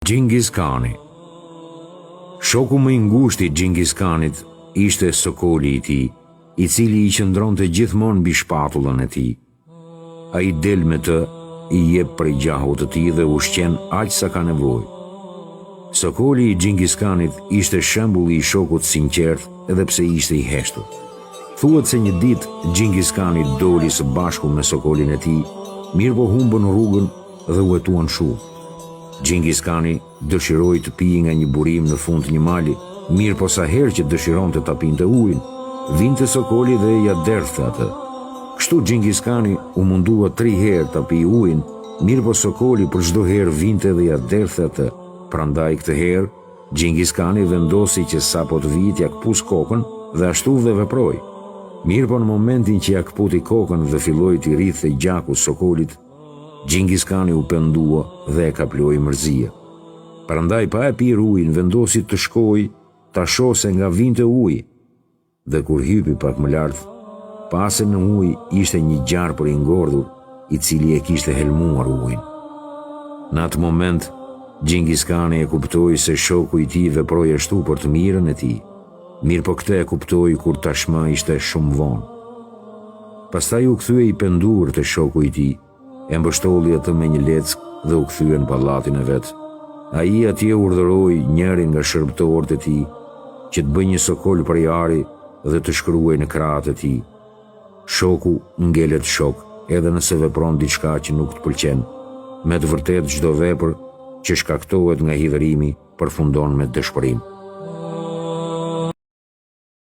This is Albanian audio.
Gjingis Kani. Shoku më i ngushtë i Gjingis Kanit ishte Sokoli i tij, i cili i qëndronte gjithmonë mbi shpatullën e tij. Ai del me të, i jep prej gjahut të tij dhe ushqen aq sa ka nevojë. Sokoli i Gjingis Kanit ishte shembulli i shokut sinqert edhe pse ishte i heshtur. Thuhet se një ditë Gjingis Kani doli së bashku me Sokolin e tij, mirë po humbën rrugën dhe u hetuan shumë. Gjingis Kani dëshiroi të pijë nga një burim në fund një mali, mirë po sa herë që dëshironte ta pinte ujin, vinte Sokoli dhe ja derdhte atë. Kështu Gjingis Kani u mundua 3 herë ta pijë ujin, mirë po Sokoli për çdo herë vinte dhe ja derdhte atë. Prandaj këtë herë Gjingis Kani vendosi që sapo të vijë t'ia kpus kokën dhe ashtu dhe veproi. Mirë po në momentin që ja kputi kokën dhe filloi t'i rrithte gjaku Sokolit, Gjingis Kani u pendua dhe e kaploi mërzia. Prandaj pa e pirë ujin, vendosi të shkojë ta shohse nga vinte uji. Dhe kur hypi pak më lart, pa se në ujë ishte një gjarpër i ngordhur, i cili e kishte helmuar ujin. Në atë moment, Gjingis Kani e kuptoi se shoku i tij veproi ashtu për të mirën e tij. Mirë po këtë e kuptoi kur tashmë ishte shumë vonë. Pastaj u kthye i pendur te shoku i tij, e mbështolli atë me një leck dhe u kthye në pallatin e vet. Ai atje urdhëroi njërin nga shërbëtorët e tij që të bëjë një sokol prej ari dhe të shkruajë në krahët e tij: Shoku ngelet shok, edhe nëse vepron diçka që nuk të pëlqen. Me të vërtetë çdo vepër që shkaktohet nga hidhërimi përfundon me dëshpërim.